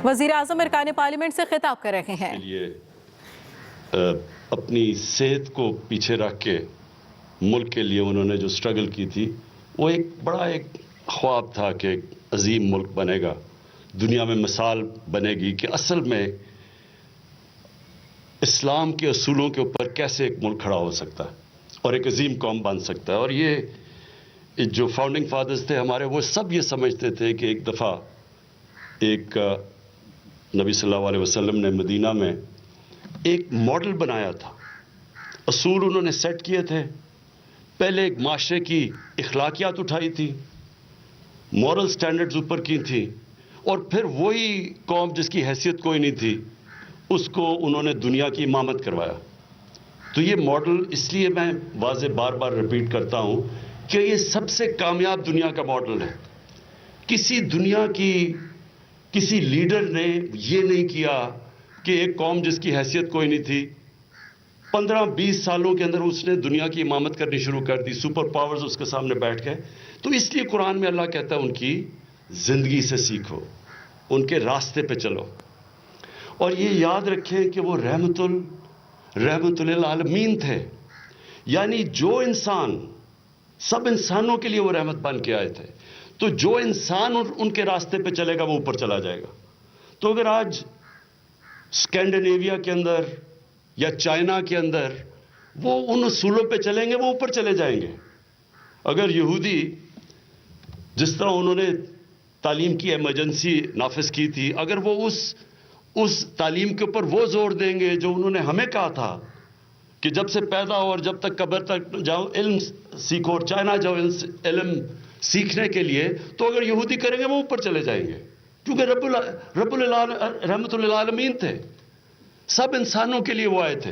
وزیر اعظم ارکان پارلیمنٹ سے خطاب کر رہے ہیں. اپنی صحت کو پیچھے رکھ کے ملک کے لیے انہوں نے جو سٹرگل کی تھی وہ ایک بڑا خواب تھا کہ ایک عظیم ملک بنے گا, دنیا میں مثال بنے گی کہ اصل میں اسلام کے اصولوں کے اوپر کیسے ایک ملک کھڑا ہو سکتا ہے اور ایک عظیم قوم بن سکتا ہے. اور یہ جو فاؤنڈنگ فادرز تھے ہمارے, وہ سب یہ سمجھتے تھے کہ ایک دفعہ ایک نبی صلی اللہ علیہ وسلم نے مدینہ میں ایک ماڈل بنایا تھا, اصول انہوں نے سیٹ کیے تھے. پہلے ایک معاشرے کی اخلاقیات اٹھائی تھی, مورل سٹینڈرڈز اوپر کی تھی, اور پھر وہی قوم جس کی حیثیت کوئی نہیں تھی اس کو انہوں نے دنیا کی امامت کروایا. تو یہ ماڈل اس لیے میں واضح بار بار ریپیٹ کرتا ہوں کہ یہ سب سے کامیاب دنیا کا ماڈل ہے. کسی دنیا کی کسی لیڈر نے یہ نہیں کیا کہ ایک قوم جس کی حیثیت کوئی نہیں تھی 15-20 سالوں کے اندر اس نے دنیا کی امامت کرنی شروع کر دی, سپر پاورز اس کے سامنے بیٹھ گئے. تو اس لیے قرآن میں اللہ کہتا ہے ان کی زندگی سے سیکھو, ان کے راستے پہ چلو, اور یہ یاد رکھیں کہ وہ رحمت للعالمین تھے. یعنی جو انسان, سب انسانوں کے لیے وہ رحمت بن کے آئے تھے. تو جو انسان ان کے راستے پہ چلے گا وہ اوپر چلا جائے گا. تو اگر آج اسکینڈینیویا کے اندر یا چائنا کے اندر وہ ان اصولوں پہ چلیں گے وہ اوپر چلے جائیں گے. اگر یہودی جس طرح انہوں نے تعلیم کی ایمرجنسی نافذ کی تھی, اگر وہ اس تعلیم کے اوپر وہ زور دیں گے جو انہوں نے ہمیں کہا تھا کہ جب سے پیدا ہو اور جب تک قبر تک جاؤ علم سیکھو, اور چائنا جاؤ علم سیکھنے کے لیے, تو اگر یہودی کریں گے وہ اوپر چلے جائیں گے, کیونکہ رحمت للعالمین تھے, سب انسانوں کے لیے وہ آئے تھے.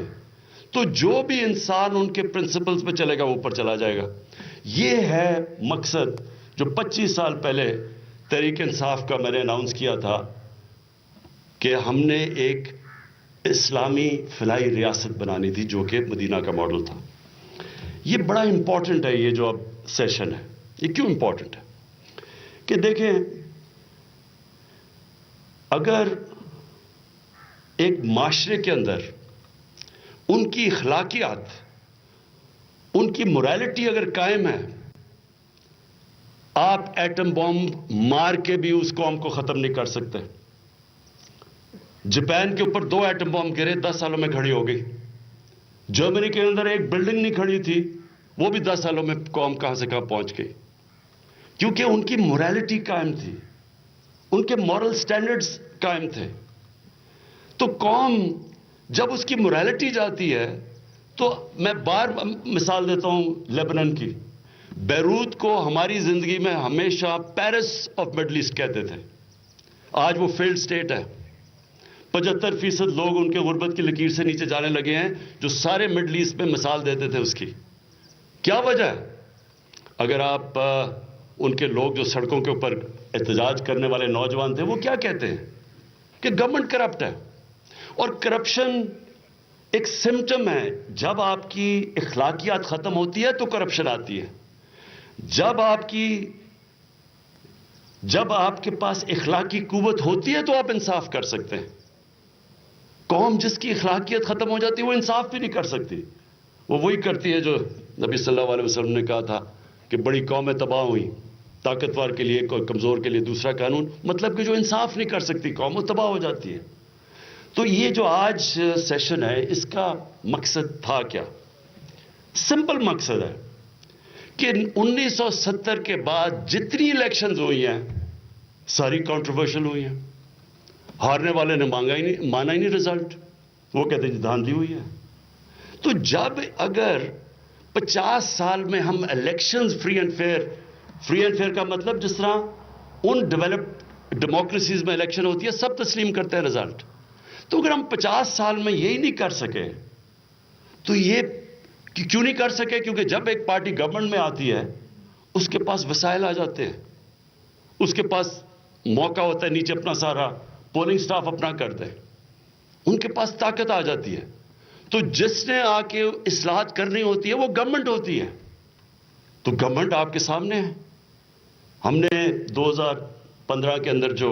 تو جو بھی انسان ان کے پرنسپلز پہ چلے گا وہ اوپر چلا جائے گا. یہ ہے مقصد جو 25 سال پہلے تحریک انصاف کا میں نے اناؤنس کیا تھا کہ ہم نے ایک اسلامی فلاحی ریاست بنانی تھی جو کہ مدینہ کا ماڈل تھا. یہ بڑا امپورٹنٹ ہے, یہ جو اب سیشن ہے. یہ کیوں امپورٹنٹ ہے کہ دیکھیں, اگر ایک معاشرے کے اندر ان کی اخلاقیات, ان کی موریلٹی اگر قائم ہے, آپ ایٹم بم مار کے بھی اس قوم کو ختم نہیں کر سکتے. جاپان کے اوپر 2 ایٹم بم گرے, 10 سالوں میں کھڑی ہو گئی. جرمنی کے اندر ایک بلڈنگ نہیں کھڑی تھی, وہ بھی 10 سالوں میں قوم کہاں سے کہاں پہنچ گئی, کیونکہ ان کی موریلٹی قائم تھی, ان کے مورل سٹینڈرڈز قائم تھے. تو قوم جب اس کی موریلٹی جاتی ہے, تو میں بار مثال دیتا ہوں لیبنان کی. بیروت کو ہماری زندگی میں ہمیشہ پیرس آف مڈل ایسٹ کہتے تھے, آج وہ فیلڈ سٹیٹ ہے. 75% لوگ ان کے غربت کی لکیر سے نیچے جانے لگے ہیں, جو سارے مڈل ایسٹ میں مثال دیتے تھے. اس کی کیا وجہ ہے؟ اگر آپ ان کے لوگ جو سڑکوں کے اوپر احتجاج کرنے والے نوجوان تھے, وہ کیا کہتے ہیں کہ گورنمنٹ کرپٹ ہے. اور کرپشن ایک سمٹم ہے. جب آپ کی اخلاقیات ختم ہوتی ہے تو کرپشن آتی ہے. جب آپ کے پاس اخلاقی قوت ہوتی ہے تو آپ انصاف کر سکتے ہیں. قوم جس کی اخلاقیات ختم ہو جاتی ہے وہ انصاف بھی نہیں کر سکتی. وہ وہی کرتی ہے جو نبی صلی اللہ علیہ وسلم نے کہا تھا کہ بڑی قومیں تباہ ہوئیں, طاقتور کے لیے کمزور کے لیے دوسرا قانون. مطلب کہ جو انصاف نہیں کر سکتی قوم وہ تباہ ہو جاتی ہے. تو یہ جو آج سیشن ہے, اس کا مقصد تھا کیا؟ سمپل مقصد ہے کہ 1970 کے بعد جتنی الیکشنز ہوئی ہیں ساری کنٹروورشل ہوئی ہیں. ہارنے والے نے مانا ہی نہیں رزلٹ, وہ کہتے ہیں دھاندلی ہوئی ہے. تو جب اگر 50 سال میں ہم الیکشنز فری اینڈ فیئر کا مطلب جس طرح ان ڈیولپڈ ڈیموکریسیز میں الیکشن ہوتی ہے سب تسلیم کرتے ہیں رزلٹ, تو اگر ہم 50 سال میں یہی نہیں کر سکے تو یہ کیوں نہیں کر سکے؟ کیونکہ جب ایک پارٹی گورنمنٹ میں آتی ہے اس کے پاس وسائل آ جاتے ہیں, اس کے پاس موقع ہوتا ہے نیچے اپنا سارا پولنگ سٹاف اپنا کر دے, ان کے پاس طاقت آ جاتی ہے. تو جس نے آ کے اصلاحات کرنی ہوتی ہے وہ گورنمنٹ ہوتی ہے. تو گورنمنٹ آپ کے سامنے ہے. ہم نے 2015 کے اندر جو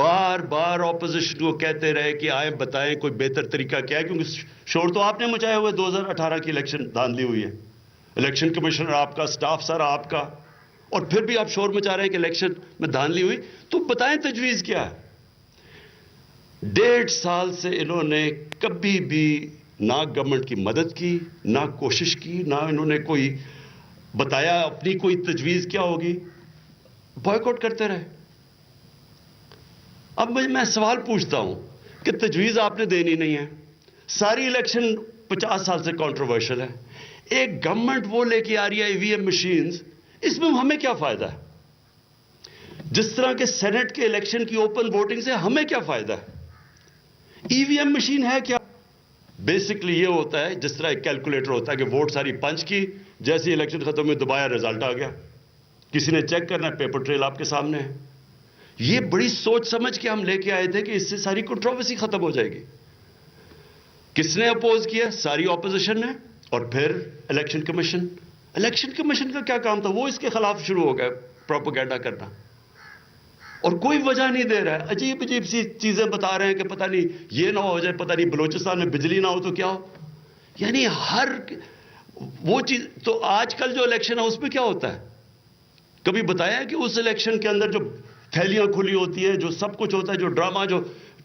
بار بار اپوزیشن کو کہتے رہے کہ آئیں بتائیں کوئی بہتر طریقہ کیا ہے، کیونکہ شور تو آپ نے مچایا ہوا ہے، 2018 کی الیکشن دھاندلی ہوئی ہے، الیکشن کمشنر آپ کا، سٹاف سارا آپ کا، اور پھر بھی آپ شور مچا رہے ہیں کہ الیکشن میں دھاندلی ہوئی. تو بتائیں تجویز کیا ہے. 1.5 سال سے انہوں نے کبھی بھی نہ گورنمنٹ کی مدد کی، نہ کوشش کی، نہ انہوں نے کوئی بتایا اپنی کوئی تجویز کیا ہوگی، بائیکاٹ کرتے رہے. اب میں سوال پوچھتا ہوں کہ تجویز آپ نے دینی نہیں ہے، ساری الیکشن 50 سال سے کنٹروورشل ہے، ایک گورنمنٹ وہ لے کے آ رہی ہے EVM مشینز، اس میں ہمیں کیا فائدہ ہے؟ جس طرح کے سینٹ کے الیکشن کی اوپن ووٹنگ سے ہمیں کیا فائدہ ہے؟ EVM مشین ہے کیا؟ بیسکلی یہ ہوتا ہے جس طرح ایک کیلکولیٹر ہوتا ہے کہ ووٹ ساری پنچ کی، جیسے الیکشن ختم ہوئی دبایا رزلٹ آ گیا، کسی نے چیک کرنا ہے پیپر ٹریل آپ کے سامنے ہے. یہ بڑی سوچ سمجھ کے ہم لے کے آئے تھے کہ اس سے ساری کنٹروورسی ختم ہو جائے گی. کس نے اپوز کیا؟ ساری اپوزیشن نے. اور پھر الیکشن کمیشن کا کیا کام تھا؟ وہ اس کے خلاف شروع ہو گئے پروپیگنڈا کرنا، اور کوئی وجہ نہیں دے رہا ہے، عجیب عجیب سی چیزیں بتا رہے ہیں کہ پتہ نہیں یہ نہ ہو جائے، پتہ نہیں بلوچستان میں بجلی نہ ہو تو کیا ہو. یعنی ہر وہ چیز. تو آج کل جو الیکشن ہے اس میں کیا ہوتا ہے؟ کبھی بتایا ہے کہ اس الیکشن کے اندر جو تھیلیاں کھلی ہوتی ہے، جو سب کچھ ہوتا ہے، جو ڈرامہ، جو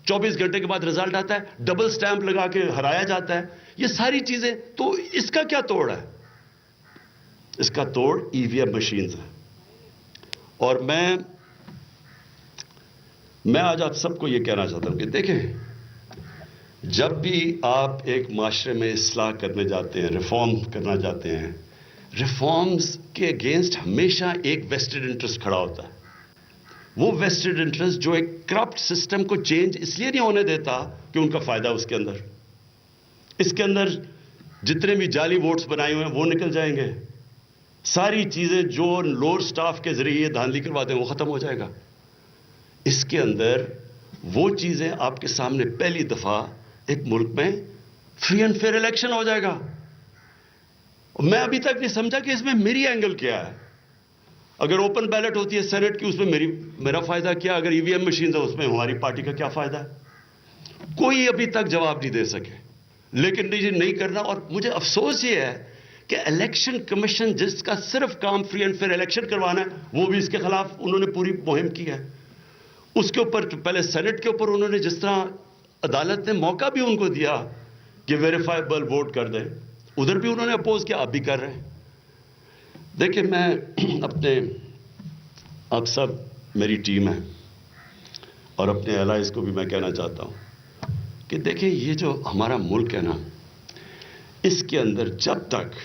24 گھنٹے کے بعد رزلٹ آتا ہے، ڈبل سٹیمپ لگا کے ہرایا جاتا ہے، یہ ساری چیزیں. تو اس کا کیا توڑ ہے؟ اس کا توڑ EVM مشینز ہے. اور میں آج آپ سب کو یہ کہنا چاہتا ہوں کہ دیکھیں، جب بھی آپ ایک معاشرے میں اصلاح کرنے جاتے ہیں، ریفارم کرنا چاہتے ہیں، ریفارمز کے اگینسٹ ہمیشہ ایک ویسٹڈ انٹرسٹ کھڑا ہوتا ہے. وہ ویسٹڈ انٹرسٹ جو ایک کرپٹ سسٹم کو چینج اس لیے نہیں ہونے دیتا کہ ان کا فائدہ اس کے اندر. اس کے اندر جتنے بھی جعلی ووٹس بنائے ہوئے ہیں وہ نکل جائیں گے. ساری چیزیں جو لوور سٹاف کے ذریعے دھاندلی کرواتے ہیں وہ ختم ہو جائے گا. اس کے اندر وہ چیزیں آپ کے سامنے پہلی دفعہ ایک ملک میں فری اینڈ فیئر الیکشن ہو جائے گا. میں ابھی تک نہیں سمجھا کہ اس میں میری اینگل کیا ہے. اگر اوپن بیلٹ ہوتی ہے سینٹ کی، اس میں میرا فائدہ کیا؟ اگر EVM مشین ہے اس میں ہماری پارٹی کا کیا فائدہ ہے؟ کوئی ابھی تک جواب نہیں دے سکے. لیکن نہیں کرنا. اور مجھے افسوس یہ ہے کہ الیکشن کمیشن جس کا صرف کام فری اینڈ فیئر الیکشن کروانا ہے، وہ بھی اس کے خلاف انہوں نے پوری مہم کی ہے. اس کے اوپر پہلے سینٹ کے اوپر انہوں نے جس طرح عدالت نے موقع بھی ان کو دیا کہ ویریفائبل ووٹ کر دیں، ادھر بھی انہوں نے اپوز کیا، اب بھی کر رہے ہیں. دیکھیں، میں اپنے آپ سب میری ٹیم ہے اور اپنے الائز کو بھی میں کہنا چاہتا ہوں کہ دیکھیں، یہ جو ہمارا ملک ہے نا، اس کے اندر جب تک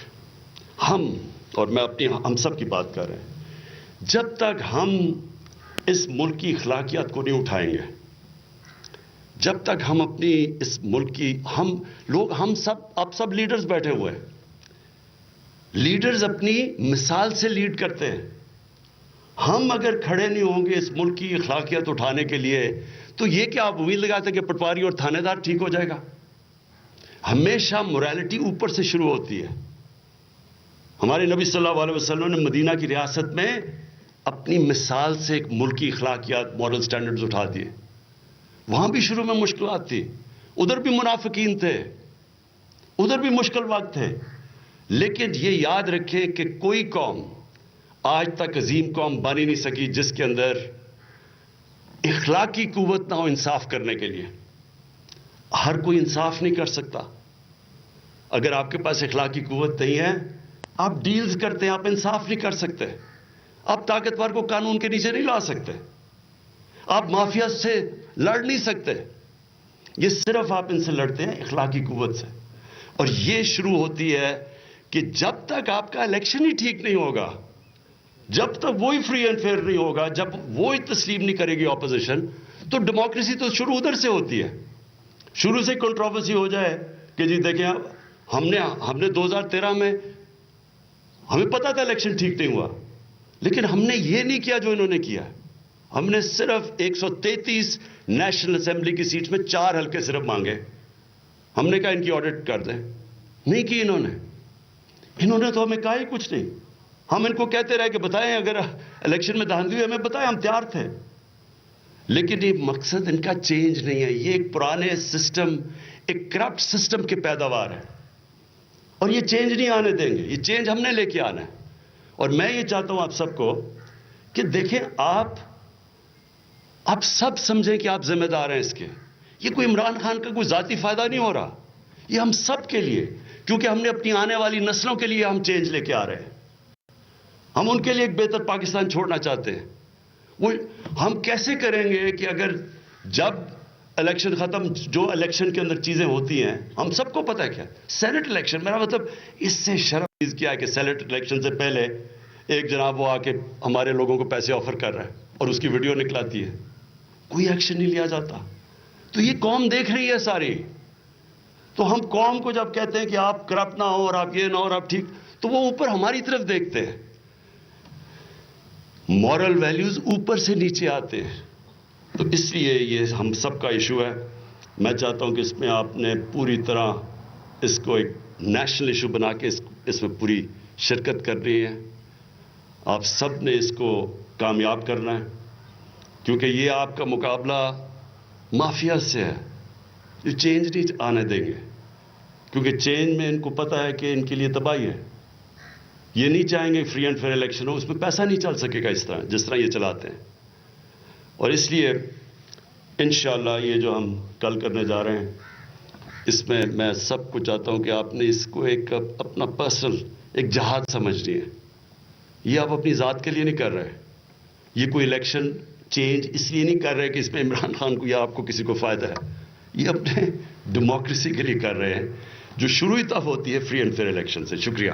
ہم، اور میں ہم سب کی بات کر رہے ہیں، جب تک ہم اس ملک کی اخلاقیات کو نہیں اٹھائیں گے، جب تک ہم اپنی اس ملک کی ہم سب لیڈرز بیٹھے ہوئے ہیں، لیڈرز اپنی مثال سے لیڈ کرتے ہیں. ہم اگر کھڑے نہیں ہوں گے اس ملک کی اخلاقیات اٹھانے کے لیے، تو یہ کیا آپ امید لگاتے ہیں کہ پٹواری اور تھانے دار ٹھیک ہو جائے گا؟ ہمیشہ موریلٹی اوپر سے شروع ہوتی ہے. ہمارے نبی صلی اللہ علیہ وسلم نے مدینہ کی ریاست میں اپنی مثال سے ایک ملکی اخلاقیات، مورل سٹینڈرڈز اٹھا دیے. وہاں بھی شروع میں مشکلات تھی، ادھر بھی منافقین تھے، ادھر بھی مشکل وقت تھے. لیکن یہ یاد رکھیں کہ کوئی قوم آج تک عظیم قوم بن ہی نہیں سکی جس کے اندر اخلاقی قوت نہ ہو انصاف کرنے کے لیے. ہر کوئی انصاف نہیں کر سکتا. اگر آپ کے پاس اخلاقی قوت نہیں ہے، آپ ڈیلز کرتے ہیں، آپ انصاف نہیں کر سکتے. آپ طاقتور کو قانون کے نیچے نہیں لا سکتے. آپ مافیا سے لڑ نہیں سکتے. یہ صرف آپ ان سے لڑتے ہیں اخلاقی قوت سے. اور یہ شروع ہوتی ہے کہ جب تک آپ کا الیکشن ہی ٹھیک نہیں ہوگا، جب تک وہی فری اینڈ فیئر نہیں ہوگا، جب وہی تسلیم نہیں کرے گی اپوزیشن، تو ڈیموکریسی تو شروع ادھر سے ہوتی ہے. شروع سے کنٹروورسی ہو جائے کہ جی دیکھیں، ہم نے 2013 میں ہمیں پتا تھا الیکشن ٹھیک نہیں ہوا، لیکن ہم نے یہ نہیں کیا جو انہوں نے کیا. ہم نے صرف 133 نیشنل اسمبلی کی سیٹس میں 4 حلقے صرف مانگے. ہم نے کہا ان کی آڈٹ کر دیں، نہیں کی انہوں نے تو ہمیں کہا ہی کچھ نہیں. ہم ان کو کہتے رہے کہ بتائیں اگر الیکشن میں دھاندلی ہوئی ہمیں بتائیں، ہم تیار تھے. لیکن یہ مقصد ان کا چینج نہیں ہے. یہ ایک پرانے سسٹم، ایک کرپٹ سسٹم کی پیداوار ہے، اور یہ چینج نہیں آنے دیں گے. یہ چینج ہم نے لے کے آنا ہے. اور میں یہ چاہتا ہوں آپ سب کو کہ دیکھیں، آپ سب سمجھیں کہ آپ ذمہ دار ہیں اس کے. یہ کوئی عمران خان کا کوئی ذاتی فائدہ نہیں ہو رہا، یہ ہم سب کے لیے، کیونکہ ہم نے اپنی آنے والی نسلوں کے لیے ہم چینج لے کے آ رہے ہیں. ہم ان کے لیے ایک بہتر پاکستان چھوڑنا چاہتے ہیں. وہ ہم کیسے کریں گے کہ اگر جب الیکشن ختم، جو الیکشن کے اندر چیزیں ہوتی ہیں ہم سب کو پتہ ہے کیا، سینٹ الیکشن، میرا مطلب اس سے شرم چیز کیا ہے کہ سینٹ الیکشن سے پہلے ایک جناب وہ آ کے ہمارے لوگوں کو پیسے آفر کر رہا ہے اور اس کی ویڈیو نکلاتی ہے، کوئی ایکشن نہیں لیا جاتا. تو یہ قوم دیکھ رہی ہے ساری. تو ہم قوم کو جب کہتے ہیں کہ آپ کرپٹ نہ ہو اور آپ یہ نہ ہو اور آپ ٹھیک، تو وہ اوپر ہماری طرف دیکھتے ہیں. مورل ویلیوز اوپر سے نیچے آتے ہیں. تو اس لیے یہ ہم سب کا ایشو ہے. میں چاہتا ہوں کہ اس میں آپ نے پوری طرح اس کو ایک نیشنل ایشو بنا کے اس میں پوری شرکت کرنی ہے. آپ سب نے اس کو کامیاب کرنا ہے، کیونکہ یہ آپ کا مقابلہ مافیا سے ہے. یہ چینج نہیں آنے دیں گے، کیونکہ چینج میں ان کو پتہ ہے کہ ان کے لیے تباہی ہے. یہ نہیں چاہیں گے فری اینڈ فیئر الیکشن ہو، اس میں پیسہ نہیں چل سکے گا اس طرح جس طرح یہ چلاتے ہیں. اور اس لیے انشاءاللہ یہ جو ہم کل کرنے جا رہے ہیں، اس میں سب کو چاہتا ہوں کہ آپ نے اس کو ایک اپنا پرسنل ایک جہاد سمجھنی ہے. یہ آپ اپنی ذات کے لیے نہیں کر رہے. یہ کوئی الیکشن چینج اس لیے نہیں کر رہے کہ اس میں عمران خان کو یا آپ کو کسی کو فائدہ ہے. یہ اپنے ڈیموکریسی کے لیے کر رہے ہیں، جو شروع ہی تب ہوتی ہے فری اینڈ فیئر الیکشن سے. شکریہ.